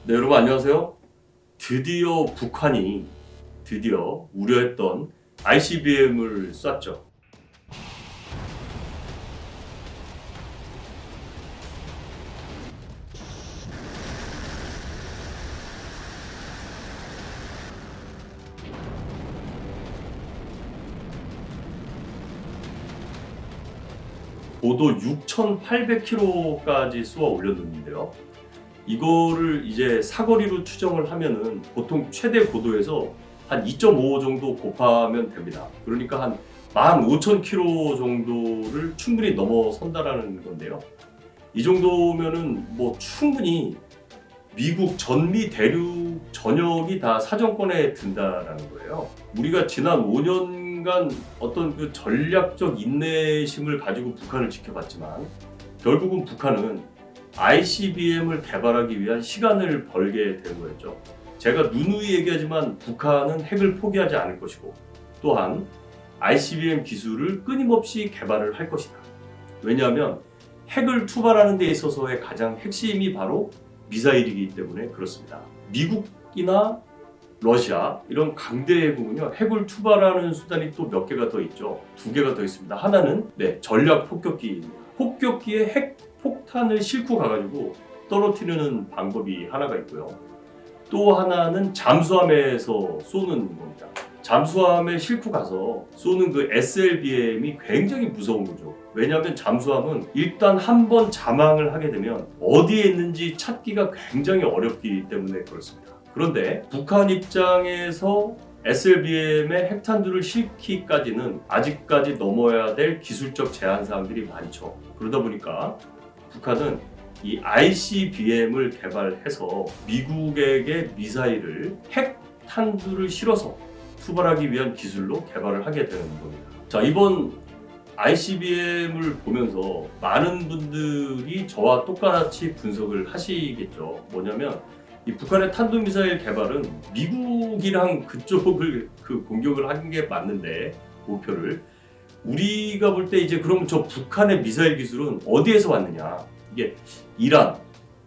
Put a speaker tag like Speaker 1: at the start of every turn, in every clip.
Speaker 1: 네, 여러분 안녕하세요. 드디어 북한이 우려했던 ICBM을 쐈죠. 고도 6,800km까지 쏘아 올렸는데요. 이거를 이제 사거리로 추정을 하면은 보통 최대 고도에서 한 2.5 정도 곱하면 됩니다. 그러니까 한 15,000km 정도를 충분히 넘어선다라는 건데요. 이 정도면은 뭐 충분히 미국 전미 대륙 전역이 다 사정권에 든다라는 거예요. 우리가 지난 5년간 어떤 그 전략적 인내심을 가지고 북한을 지켜봤지만 결국은 북한은 ICBM을 개발하기 위한 시간을 벌게 된 거였죠. 제가 누누이 얘기하지만 북한은 핵을 포기하지 않을 것이고 또한 ICBM 기술을 끊임없이 개발을 할 것이다. 왜냐하면 핵을 투발하는 데 있어서의 가장 핵심이 바로 미사일이기 때문에 그렇습니다. 미국이나 러시아 이런 강대국은요 핵을 투발하는 수단이 또 몇 개가 더 있죠. 2개가 더 있습니다. 하나는 전략 폭격기입니다. 폭격기에 핵 폭탄을 싣고 가가지고 떨어뜨리는 방법이 하나가 있고요. 또 하나는 잠수함에서 쏘는 겁니다. 잠수함에 싣고 가서 쏘는 그 SLBM이 굉장히 무서운 거죠. 왜냐하면 잠수함은 일단 한번 잠항을 하게 되면 어디에 있는지 찾기가 굉장히 어렵기 때문에 그렇습니다. 그런데 북한 입장에서 SLBM의 핵탄두를 싣기까지는 아직까지 넘어야 될 기술적 제한 사항들이 많죠. 그러다 보니까 북한은 이 ICBM을 개발해서 미국에게 미사일을 핵탄두를 실어서 투발하기 위한 기술로 개발을 하게 되는 겁니다. 자, 이번 ICBM을 보면서 많은 분들이 저와 똑같이 분석을 하시겠죠. 뭐냐면 이 북한의 탄도미사일 개발은 미국이랑 그쪽을 공격을 한 게 맞는데 목표를 우리가 볼 때 이제 그럼 저 북한의 미사일 기술은 어디에서 왔느냐? 이게 이란,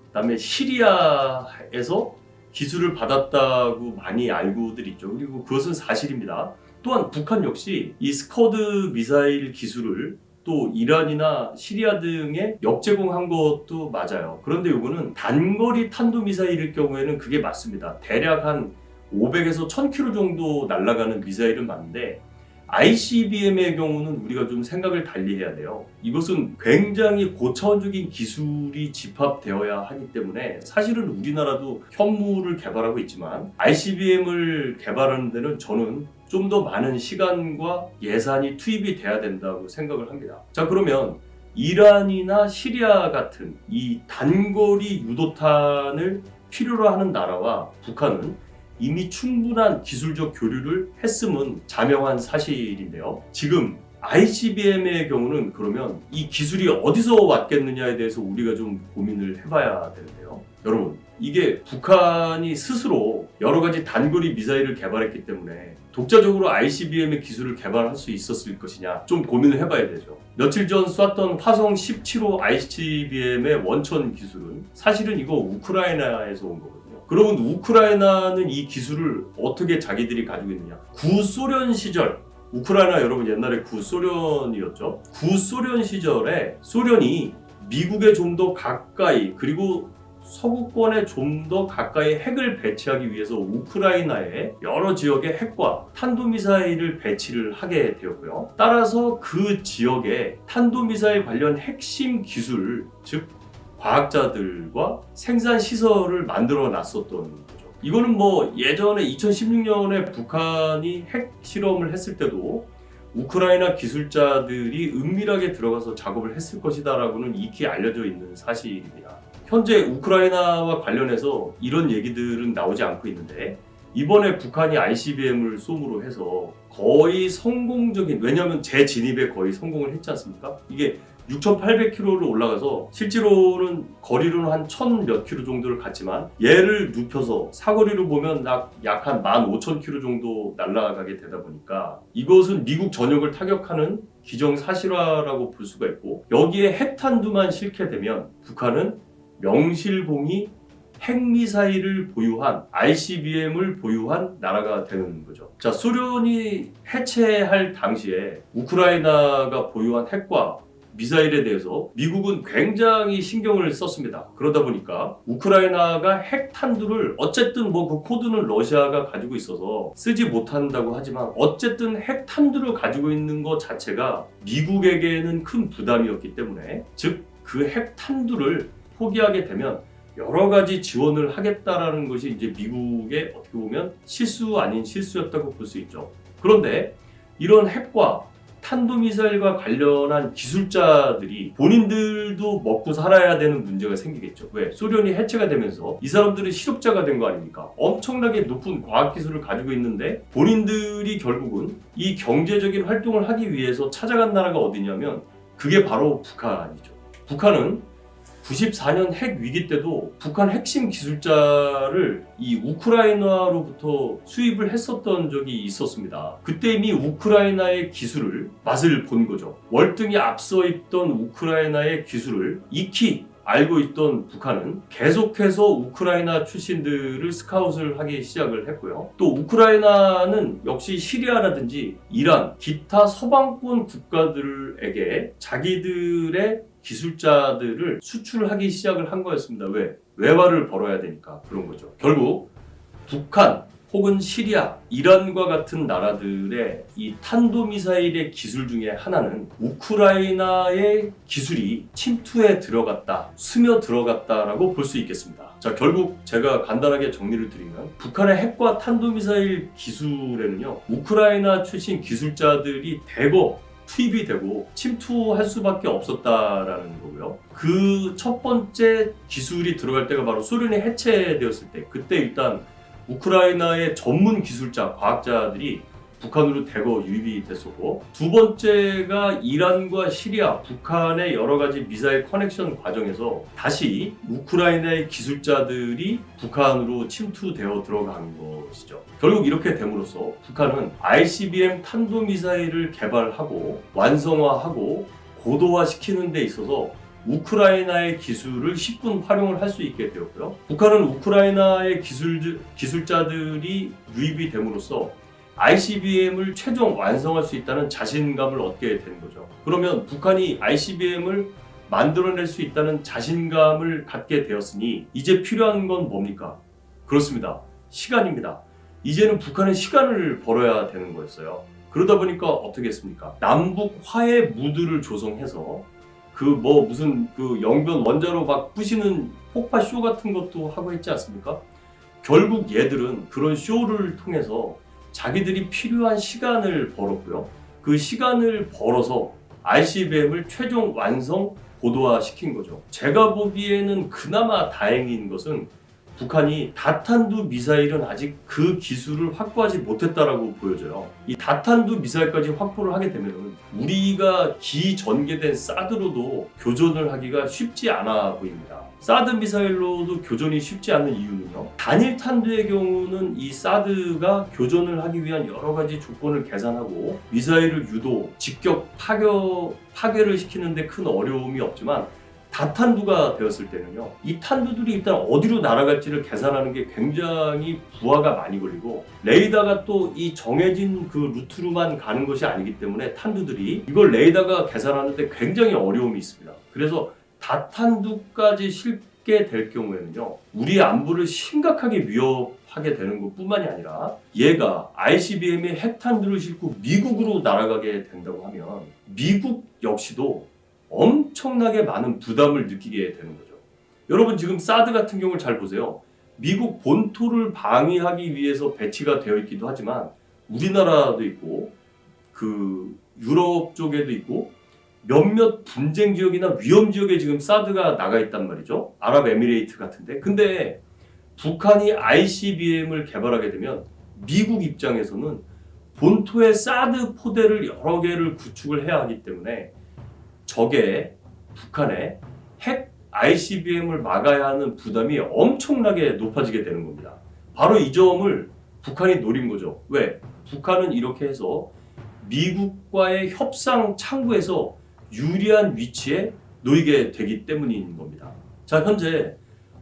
Speaker 1: 그다음에 시리아에서 기술을 받았다고 많이 알고들 있죠. 그리고 그것은 사실입니다. 또한 북한 역시 이 스커드 미사일 기술을 또 이란이나 시리아 등에 역제공한 것도 맞아요. 그런데 이거는 단거리 탄도미사일일 경우에는 그게 맞습니다. 대략 한 500에서 1000km 정도 날아가는 미사일은 맞는데 ICBM의 경우는 우리가 좀 생각을 달리 해야 돼요. 이것은 굉장히 고차원적인 기술이 집합되어야 하기 때문에 사실은 우리나라도 현무를 개발하고 있지만 ICBM을 개발하는 데는 저는 좀 더 많은 시간과 예산이 투입이 돼야 된다고 생각을 합니다. 자, 그러면 이란이나 시리아 같은 이 단거리 유도탄을 필요로 하는 나라와 북한은 이미 충분한 기술적 교류를 했음은 자명한 사실인데요. 지금 ICBM의 경우는 그러면 이 기술이 어디서 왔겠느냐에 대해서 우리가 좀 고민을 해봐야 되는데요. 여러분, 이게 북한이 스스로 여러 가지 단거리 미사일을 개발했기 때문에 독자적으로 ICBM의 기술을 개발할 수 있었을 것이냐 좀 고민을 해봐야 되죠. 며칠 전 쐈던 화성 17호 ICBM의 원천 기술은 사실은 이거 우크라이나에서 온 거거든요. 그러면 우크라이나는 이 기술을 어떻게 자기들이 가지고 있느냐? 구소련 시절, 우크라이나 여러분 옛날에 구소련이었죠. 구소련 시절에 소련이 미국에 좀 더 가까이 그리고 서구권에 좀 더 가까이 핵을 배치하기 위해서 우크라이나의 여러 지역에 핵과 탄도미사일을 배치를 하게 되었고요. 따라서 그 지역에 탄도미사일 관련 핵심 기술, 즉 과학자들과 생산 시설을 만들어 놨었던 거죠. 이거는 뭐 예전에 2016년에 북한이 핵 실험을 했을 때도 우크라이나 기술자들이 은밀하게 들어가서 작업을 했을 것이다라고는 익히 알려져 있는 사실입니다. 현재 우크라이나와 관련해서 이런 얘기들은 나오지 않고 있는데 이번에 북한이 ICBM을 쏘므로 해서 거의 성공적인, 왜냐하면 재진입에 거의 성공을 했지 않습니까? 이게 6,800km를 올라가서 실제로는 거리로는 한 1000몇 킬로 정도를 갔지만 얘를 눕혀서 사거리로 보면 약 한 15,000km 정도 날아가게 되다 보니까 이것은 미국 전역을 타격하는 기정사실화라고 볼 수가 있고 여기에 핵탄두만 싣게 되면 북한은 명실공히 핵미사일을 보유한 ICBM을 보유한 나라가 되는 거죠. 자, 소련이 해체할 당시에 우크라이나가 보유한 핵과 미사일에 대해서 미국은 굉장히 신경을 썼습니다. 그러다 보니까 우크라이나가 핵탄두를 어쨌든 뭐 그 코드는 러시아가 가지고 있어서 쓰지 못한다고 하지만 어쨌든 핵탄두를 가지고 있는 것 자체가 미국에게는 큰 부담이었기 때문에 즉 그 핵탄두를 포기하게 되면 여러 가지 지원을 하겠다라는 것이 이제 미국의 어떻게 보면 실수 아닌 실수였다고 볼 수 있죠. 그런데 이런 핵과 탄도미사일과 관련한 기술자들이 본인들도 먹고 살아야 되는 문제가 생기겠죠. 왜? 소련이 해체가 되면서 이 사람들은 실업자가 된 거 아닙니까? 엄청나게 높은 과학기술을 가지고 있는데 본인들이 결국은 이 경제적인 활동을 하기 위해서 찾아간 나라가 어디냐면 그게 바로 북한이죠. 북한은 94년 핵 위기 때도 북한 핵심 기술자를 이 우크라이나로부터 수입을 했었던 적이 있었습니다. 그때 이미 우크라이나의 기술을 맛을 본 거죠. 월등히 앞서 있던 우크라이나의 기술을 익히 알고 있던 북한은 계속해서 우크라이나 출신들을 스카웃을 하기 시작을 했고요. 또 우크라이나는 역시 시리아라든지 이란, 기타 서방권 국가들에게 자기들의 기술자들을 수출하기 시작을 한 거였습니다. 왜? 외화를 벌어야 되니까 그런 거죠. 결국 북한 혹은 시리아, 이란과 같은 나라들의 이 탄도미사일의 기술 중에 하나는 우크라이나의 기술이 침투에 들어갔다, 스며 들어갔다라고 볼 수 있겠습니다. 자, 결국 제가 간단하게 정리를 드리면 북한의 핵과 탄도미사일 기술에는요, 우크라이나 출신 기술자들이 대거 투입이 되고 침투할 수밖에 없었다라는 거고요. 그 첫 번째 기술이 들어갈 때가 바로 소련이 해체되었을 때, 그때 일단 우크라이나의 전문 기술자, 과학자들이 북한으로 대거 유입이 됐었고, 두 번째가 이란과 시리아, 북한의 여러 가지 미사일 커넥션 과정에서 다시 우크라이나의 기술자들이 북한으로 침투되어 들어간 것이죠. 결국 이렇게 됨으로써 북한은 ICBM 탄도미사일을 개발하고 완성화하고 고도화시키는 데 있어서 우크라이나의 기술을 10분 활용을 할 수 있게 되었고요. 북한은 우크라이나의 기술자들이 유입이 됨으로써 ICBM을 최종 완성할 수 있다는 자신감을 얻게 된 거죠. 그러면 북한이 ICBM을 만들어낼 수 있다는 자신감을 갖게 되었으니 이제 필요한 건 뭡니까? 그렇습니다. 시간입니다. 이제는 북한은 시간을 벌어야 되는 거였어요. 그러다 보니까 어떻게 했습니까? 남북 화해 무드를 조성해서 무슨 영변 원자로 막 부시는 폭파 쇼 같은 것도 하고 했지 않습니까? 결국 얘들은 그런 쇼를 통해서 자기들이 필요한 시간을 벌었고요. 그 시간을 벌어서 ICBM을 최종 완성 고도화시킨 거죠. 제가 보기에는 그나마 다행인 것은 북한이 다탄두 미사일은 아직 그 기술을 확보하지 못했다라고 보여져요. 이 다탄두 미사일까지 확보를 하게 되면 우리가 기전개된 사드로도 교전을 하기가 쉽지 않아 보입니다. 사드 미사일로도 교전이 쉽지 않은 이유는요, 단일 탄두의 경우는 이 사드가 교전을 하기 위한 여러 가지 조건을 계산하고 미사일을 유도, 직격 파괴를 시키는데 큰 어려움이 없지만 다탄두가 되었을 때는요, 이 탄두들이 일단 어디로 날아갈지를 계산하는 게 굉장히 부하가 많이 걸리고, 레이더가 또 이 정해진 그 루트로만 가는 것이 아니기 때문에 탄두들이 이걸 레이더가 계산하는데 굉장히 어려움이 있습니다. 그래서 다탄두까지 실게 될 경우에는요, 우리의 안보를 심각하게 위협하게 되는 것뿐만이 아니라 얘가 ICBM의 핵탄두를 싣고 미국으로 날아가게 된다고 하면 미국 역시도 엄청나게 많은 부담을 느끼게 되는 거죠. 여러분 지금 사드 같은 경우를 잘 보세요. 미국 본토를 방위하기 위해서 배치가 되어 있기도 하지만 우리나라도 있고 유럽 쪽에도 있고 몇몇 분쟁 지역이나 위험 지역에 지금 사드가 나가 있단 말이죠. 아랍에미레이트 같은데. 근데 북한이 ICBM을 개발하게 되면 미국 입장에서는 본토에 사드 포대를 여러 개를 구축을 해야 하기 때문에 북한의 핵 ICBM을 막아야 하는 부담이 엄청나게 높아지게 되는 겁니다. 바로 이 점을 북한이 노린 거죠. 왜? 북한은 이렇게 해서 미국과의 협상 창구에서 유리한 위치에 놓이게 되기 때문인 겁니다. 자, 현재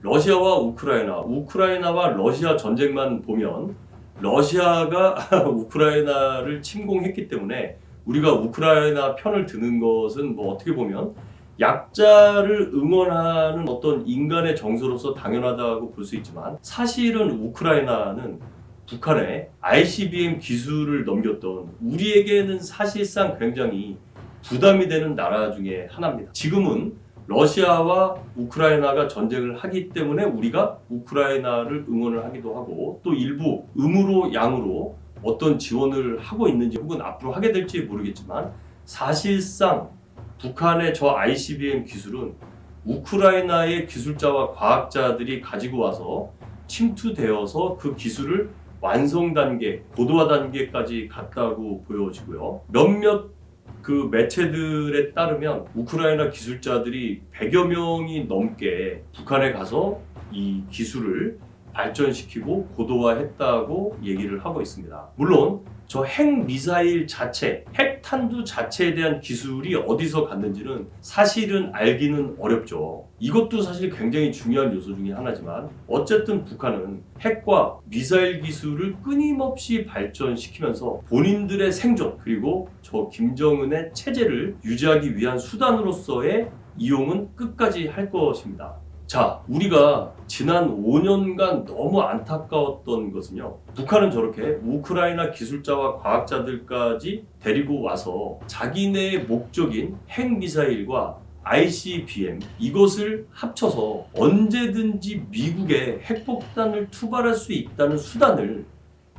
Speaker 1: 러시아와 우크라이나와 러시아 전쟁만 보면 러시아가 우크라이나를 침공했기 때문에 우리가 우크라이나 편을 드는 것은 뭐 어떻게 보면 약자를 응원하는 어떤 인간의 정서로서 당연하다고 볼 수 있지만, 사실은 우크라이나는 북한에 ICBM 기술을 넘겼던, 우리에게는 사실상 굉장히 부담이 되는 나라 중에 하나입니다. 지금은 러시아와 우크라이나가 전쟁을 하기 때문에 우리가 우크라이나를 응원을 하기도 하고, 또 일부 음으로 양으로 어떤 지원을 하고 있는지 혹은 앞으로 하게 될지 모르겠지만, 사실상 북한의 저 ICBM 기술은 우크라이나의 기술자와 과학자들이 가지고 와서 침투되어서 그 기술을 완성 단계, 고도화 단계까지 갔다고 보여지고요. 몇몇 그 매체들에 따르면 우크라이나 기술자들이 100여 명이 넘게 북한에 가서 이 기술을 발전시키고 고도화했다고 얘기를 하고 있습니다. 물론 저 핵미사일 자체, 핵탄두 자체에 대한 기술이 어디서 갔는지는 사실은 알기는 어렵죠. 이것도 사실 굉장히 중요한 요소 중에 하나지만, 어쨌든 북한은 핵과 미사일 기술을 끊임없이 발전시키면서 본인들의 생존, 그리고 저 김정은의 체제를 유지하기 위한 수단으로서의 이용은 끝까지 할 것입니다. 자, 우리가 지난 5년간 너무 안타까웠던 것은요, 북한은 저렇게 우크라이나 기술자와 과학자들까지 데리고 와서 자기네의 목적인 핵미사일과 ICBM, 이것을 합쳐서 언제든지 미국에 핵폭탄을 투발할 수 있다는 수단을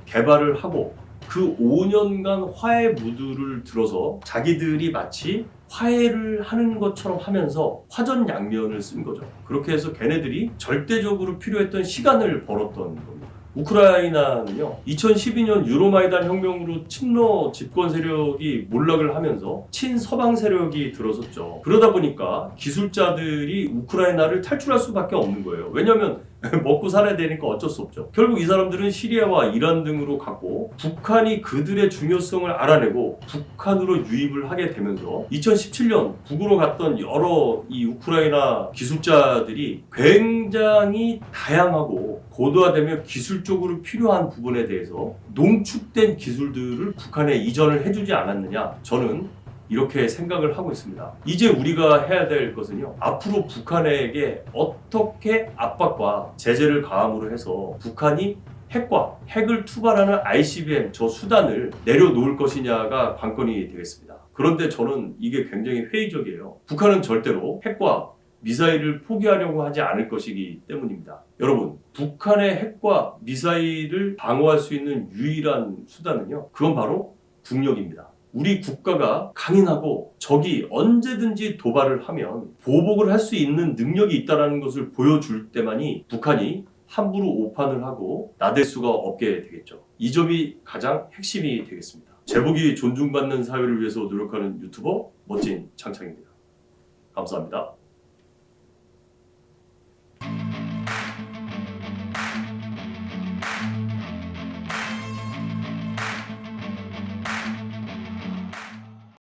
Speaker 1: 개발을 하고, 그 5년간 화해 무드를 들어서 자기들이 마치 화해를 하는 것처럼 하면서 화전양면을 쓴 거죠. 그렇게 해서 걔네들이 절대적으로 필요했던 시간을 벌었던 겁니다. 우크라이나는요, 2012년 유로마이단 혁명으로 친러 집권 세력이 몰락을 하면서 친서방 세력이 들어섰죠. 그러다 보니까 기술자들이 우크라이나를 탈출할 수밖에 없는 거예요. 왜냐하면 먹고 살아야 되니까 어쩔 수 없죠. 결국 이 사람들은 시리아와 이란 등으로 갔고, 북한이 그들의 중요성을 알아내고 북한으로 유입을 하게 되면서 2017년 북으로 갔던 여러 이 우크라이나 기술자들이 굉장히 다양하고 고도화되며 기술적으로 필요한 부분에 대해서 농축된 기술들을 북한에 이전을 해주지 않았느냐, 저는 이렇게 생각을 하고 있습니다. 이제 우리가 해야 될 것은요, 앞으로 북한에게 어떻게 압박과 제재를 가함으로 해서 북한이 핵을 투발하는 ICBM 저 수단을 내려놓을 것이냐가 관건이 되겠습니다. 그런데 저는 이게 굉장히 회의적이에요. 북한은 절대로 핵과 미사일을 포기하려고 하지 않을 것이기 때문입니다. 여러분, 북한의 핵과 미사일을 방어할 수 있는 유일한 수단은요, 그건 바로 국력입니다. 우리 국가가 강인하고 적이 언제든지 도발을 하면 보복을 할 수 있는 능력이 있다는 것을 보여줄 때만이 북한이 함부로 오판을 하고 나댈 수가 없게 되겠죠. 이 점이 가장 핵심이 되겠습니다. 제복이 존중받는 사회를 위해서 노력하는 유튜버 멋진 창창입니다. 감사합니다.